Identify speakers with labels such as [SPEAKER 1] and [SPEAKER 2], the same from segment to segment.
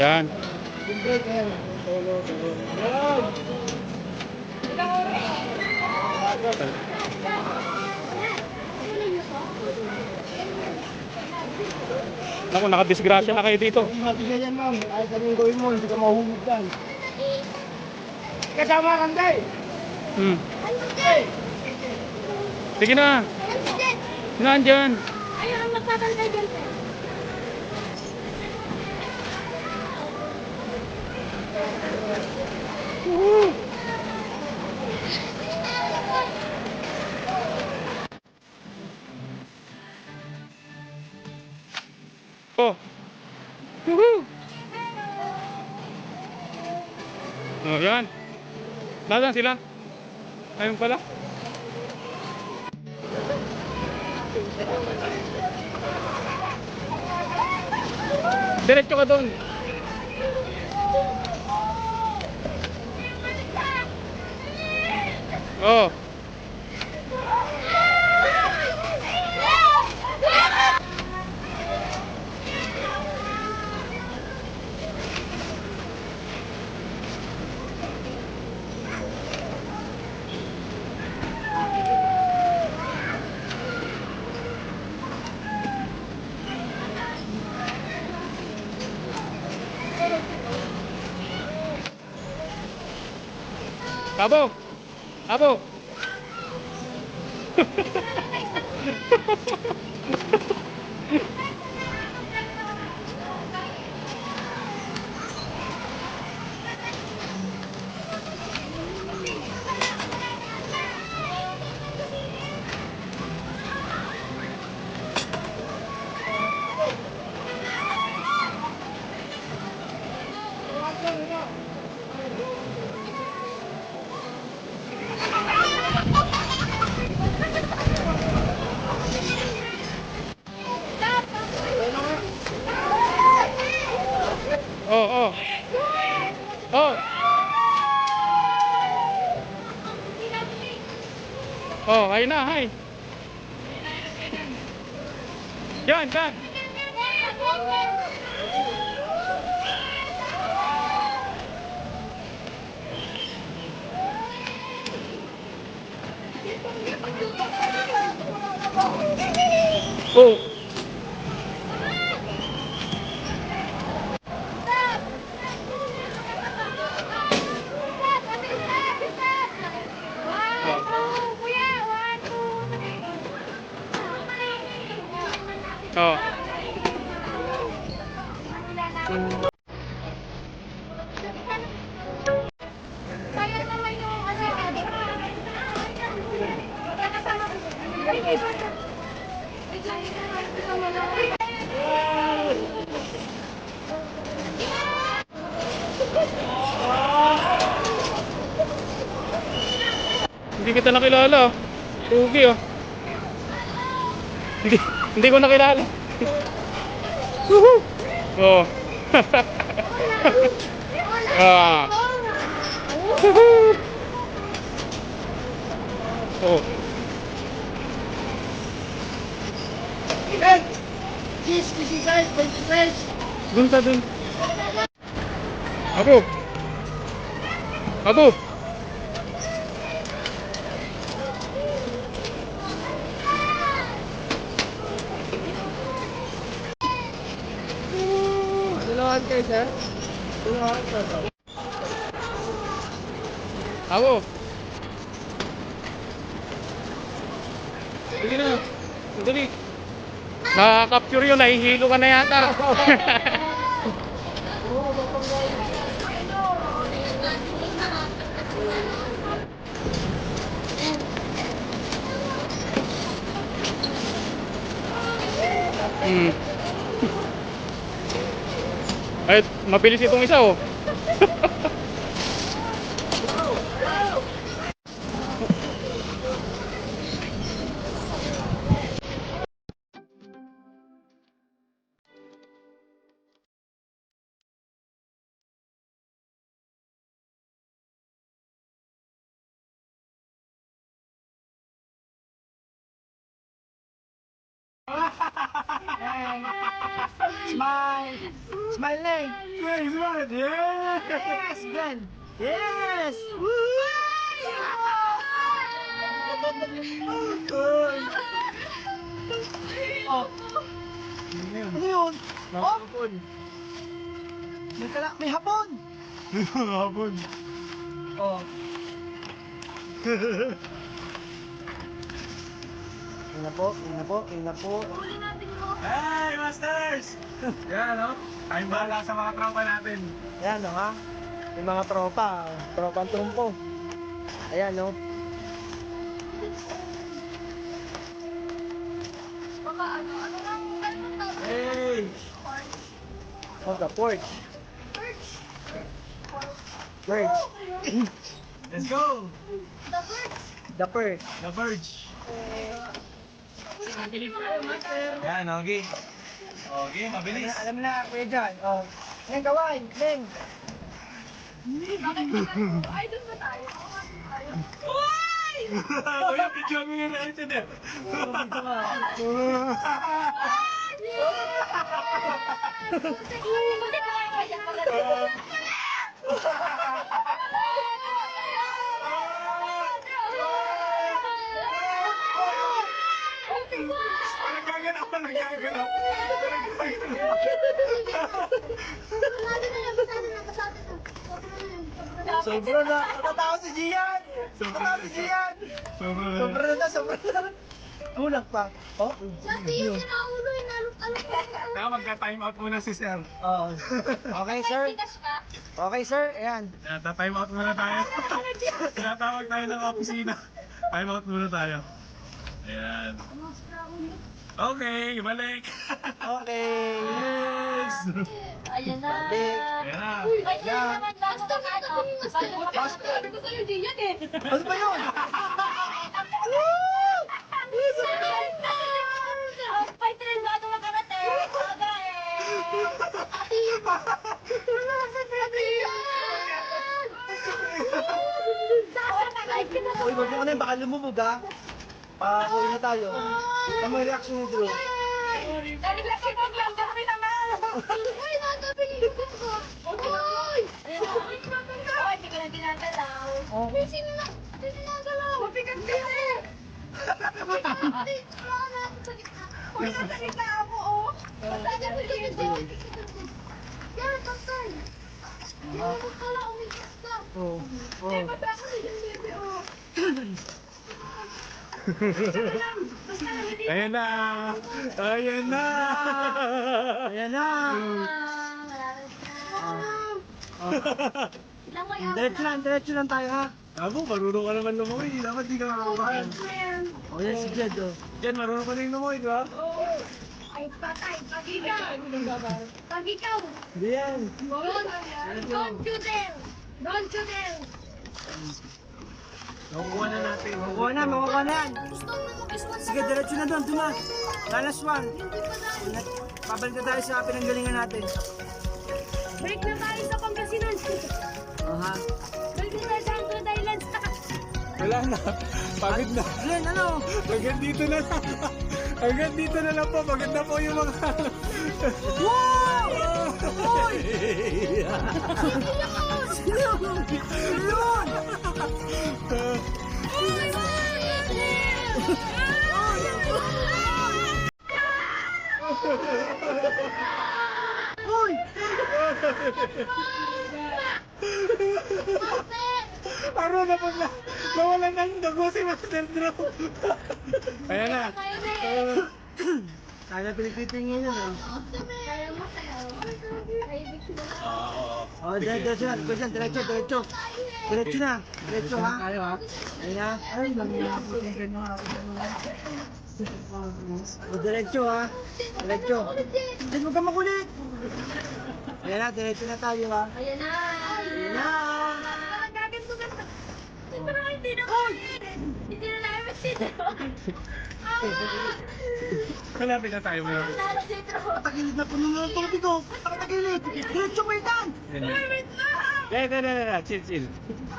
[SPEAKER 1] Yan. Naku, nakadisgrasya na kayo dito.
[SPEAKER 2] Ganyan, ma'am. Ay, sabihin gawin mo, hindi ka mahuhulog dyan. Kasama kang day.
[SPEAKER 1] Sige na. Saan dyan?
[SPEAKER 3] Ayaw ang magpapantay dyan, sir.
[SPEAKER 1] Oh. Woohoo! Oh, yan. Nasaan sila? Ayun pala. Diretso ka doon. Oh. Abo! Abo! Oh, oh. Oh. Oh, hay na, hay. Yan, yan. Oh. Oh.
[SPEAKER 3] Sayang naman yung ano. Kasama ko.
[SPEAKER 1] Hindi kita nakilala. Tugi oh. Hindi ko nakilala. Woohoo! Oh. Ah. Woohoo! Oh.
[SPEAKER 2] Hey! Cheese, cheese size, 23.
[SPEAKER 1] Dun sa dun. Abo. Abo.
[SPEAKER 2] Tulungan kayo, sir. Tulungan kayo, sir.
[SPEAKER 1] Abo. Sige na. Dali. Nakaka-capture yun. Nahihilo ka na yata. Ay, mabilis itong isa oh.
[SPEAKER 2] Smile! Smile na eh!
[SPEAKER 1] Smile! Yes!
[SPEAKER 2] Yes, Glenn! Yes! Oh. Ano yun? Oh! May hapon!
[SPEAKER 1] Hapon.
[SPEAKER 2] Oh. Yun na po, yun na po, yun na po.
[SPEAKER 3] Huli natin mo.
[SPEAKER 1] Hey, Masters! Yan, no? Tayong bahala sa mga tropa natin.
[SPEAKER 2] Ayan o ha. Yung mga tropa, tropang tumpo. Ayan o.
[SPEAKER 3] Baka ano lang tawag?
[SPEAKER 1] Hey!
[SPEAKER 2] Oh, the porch.
[SPEAKER 3] Perch.
[SPEAKER 2] Perch.
[SPEAKER 1] Let's go!
[SPEAKER 3] The perch.
[SPEAKER 2] The perch.
[SPEAKER 1] The Verge. Yan, okay. Okay, mabilis.
[SPEAKER 2] Alam na, Kuya John. Oh. Neng, gawain. Neng.
[SPEAKER 3] Ay, doon ba tayo?
[SPEAKER 1] Kuya, picture mo yung incident. Nagkaganap pa, nagkaganap.
[SPEAKER 2] Sobra na. Natatawa si Gian. Natatawa si Gian. Sobra na, sobra na. Kulang pa. Oh.
[SPEAKER 3] Sabi yung sinaulo yung naluk-aluk.
[SPEAKER 1] Teka, magka-time out muna si Sir.
[SPEAKER 2] Oh. Okay, sir.
[SPEAKER 3] Tigas ka.
[SPEAKER 2] Okay, sir. Ayan.
[SPEAKER 1] Time out muna tayo. Tinatawag tayo ng opisina. Time out muna tayo. Ayan. Okay, balik.
[SPEAKER 2] Okay.
[SPEAKER 1] Yes!
[SPEAKER 3] Ayan na.
[SPEAKER 2] Balik.
[SPEAKER 1] Ayan na.
[SPEAKER 3] Ay, yan naman. Basta na ano. Basta sabi ko sa'yo, di yan eh.
[SPEAKER 2] Ano ba yun?
[SPEAKER 3] Pay tren ba ito magkarate? Aga eh. Ati yun pa.
[SPEAKER 2] Uy, wag mo na yun. Baka lumubog ha. Pauwi na tayo. Ano may reaction ni Drew?
[SPEAKER 3] Dali lang siya lang kami naman. Uy, natabi yung ko. Uy! Ay, hindi ko na tinagalaw. Uy, sino na? Hindi tinagalaw. Mapigat ka eh. Uy, nasa gitna ako, oh. Basta niya ko dito. Yan, tatay. Yan, magkala umigas ka.
[SPEAKER 2] Oo.
[SPEAKER 3] Eh, basta ako na yung bebe, oh.
[SPEAKER 1] Ayan na! Ayan na!
[SPEAKER 2] Ayan na. Diretso lang tayo ha.
[SPEAKER 1] Abo, marunong ka naman lumawi. Dapat di ka makakabahan.
[SPEAKER 2] O yan si Jed oh.
[SPEAKER 1] Diyan, marunong ka rin lumawi, di ba?
[SPEAKER 3] Ay, patay, pag ikaw. Pag ikaw.
[SPEAKER 2] Hindi yan.
[SPEAKER 3] Don't you dare. Don't you dare.
[SPEAKER 1] Nakukuha na natin.
[SPEAKER 2] Makuha na yan.
[SPEAKER 3] Gusto mo mag-iswan
[SPEAKER 2] Sige, diretso na doon ha. Last one.
[SPEAKER 3] Hindi pa tayo.
[SPEAKER 2] Pabalik na tayo sa pinanggalingan natin.
[SPEAKER 3] Break na tayo sa Pangasinan.
[SPEAKER 2] Aha.
[SPEAKER 3] Break na tayo sa Android Islands.
[SPEAKER 1] Wala na. Pagod na.
[SPEAKER 2] Glenn, ano?
[SPEAKER 1] Hanggang dito na lang. Hanggang dito na lang po. Pagod na po yung mga...
[SPEAKER 2] Wow! Hoy! Sino yun? Hoy!
[SPEAKER 1] Araw na pag nawalan ng dugo si Master Drew. Ayan na.
[SPEAKER 2] Tayo na pinagtitingin yun oh.
[SPEAKER 3] Kaya mo sa'yo. Ay, ibig ko na.
[SPEAKER 2] Oh, diretso na. Diretso na. Diretso ha. Ayun na. Ay, o, diretso ha. Diretso. Diyan mo ka makulit. Ayan na, diretso na tayo ha.
[SPEAKER 3] Ayan na.
[SPEAKER 2] Ayan na.
[SPEAKER 3] Parang gaganto-ganto. Parang hindi na hindi na namin sino.
[SPEAKER 1] Malapit na tayo. Malapit.
[SPEAKER 3] Nalo si Tro.
[SPEAKER 2] Patagilid na puno na ng tubig ko. Patagilid. Diretso mo itan.
[SPEAKER 3] Wait
[SPEAKER 1] Chill,
[SPEAKER 3] lang.
[SPEAKER 1] chill, chill.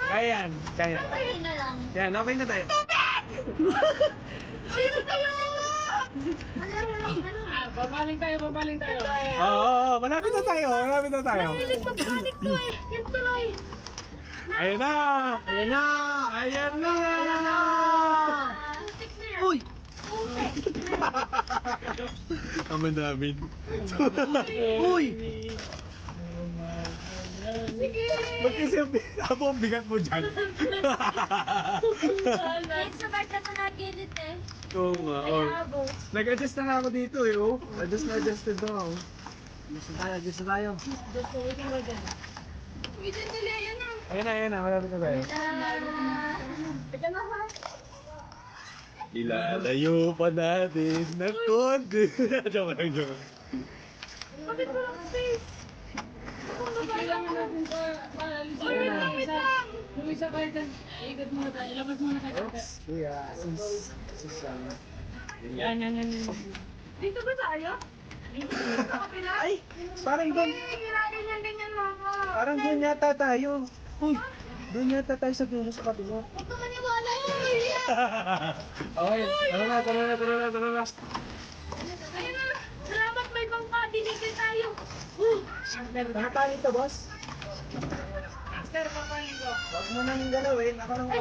[SPEAKER 1] Kaya yan. Kaya.
[SPEAKER 3] Ayun na lang.
[SPEAKER 1] Yan, okay na tayo.
[SPEAKER 3] Sino tayo? Babaling tayo.
[SPEAKER 1] Oo, malapit na tayo.
[SPEAKER 3] Pagpanik to eh. Yan tuloy.
[SPEAKER 1] Ayan na!
[SPEAKER 2] Ayan na!
[SPEAKER 1] Ayan na!
[SPEAKER 3] Stick na yan.
[SPEAKER 2] Uy!
[SPEAKER 1] Aman namin.
[SPEAKER 2] Uy!
[SPEAKER 3] Sige.
[SPEAKER 1] Ba't kasi ang bigat mo dyan?
[SPEAKER 3] Yan sa part na ito nag-edit eh.
[SPEAKER 1] Oo nga.
[SPEAKER 3] Ay, abo.
[SPEAKER 1] Nag-adjust na nga ako dito eh. Oh. Adjusted na ako.
[SPEAKER 2] Gusto tayo.
[SPEAKER 3] Wait, dali. Ayan na.
[SPEAKER 1] Ayan na. Malapit na tayo.
[SPEAKER 3] Teka na ha.
[SPEAKER 1] Ilalayo pa natin ng konti. Joke lang.
[SPEAKER 3] Bakit walang space? Kailangan natin sa wait lang. Lumisa kayo dyan. Ikot muna tayo. Ilabas muna kayo.
[SPEAKER 2] Yeah, sis.
[SPEAKER 3] Yan. Dito ba tayo? Dito sa kapila?
[SPEAKER 2] Ay! Parang doon.
[SPEAKER 3] Hirahin yan ganyan mama.
[SPEAKER 2] Parang doon yata tayo. Uy! Doon yata tayo sa dulo sa kabila.
[SPEAKER 3] Huwag ka maniwala yun.
[SPEAKER 1] Okay, tara na.
[SPEAKER 3] Ayun na. Salamat may bangka. Dinigil tayo.
[SPEAKER 2] Nakapangit to, boss.
[SPEAKER 3] Master, papanin ko.
[SPEAKER 2] Huwag mo nang galawin. Ako nang
[SPEAKER 3] Ay,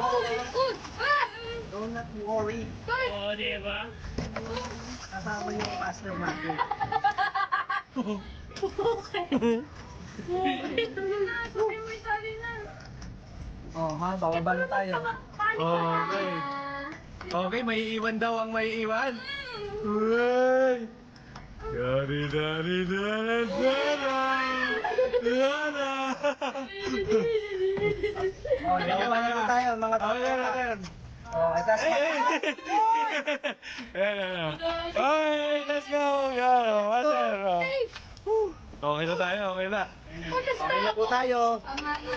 [SPEAKER 3] good. Ah!
[SPEAKER 2] Do not worry.
[SPEAKER 3] Good.
[SPEAKER 1] Oo, diba?
[SPEAKER 2] Kasama yung master market.
[SPEAKER 3] Ito na. Sabi mo yung sali na.
[SPEAKER 2] Oh, ha? Bababa na tayo.
[SPEAKER 1] Okay. Okay, may iwan daw ang may iwan. Uy! Dari.
[SPEAKER 2] Oh, bababa na tayo, mga
[SPEAKER 1] Ayan.
[SPEAKER 2] Oh, ito.
[SPEAKER 1] Ayan. Okay, let's go. Okay na tayo, okay na.
[SPEAKER 2] Okay na po tayo.
[SPEAKER 3] Tama na.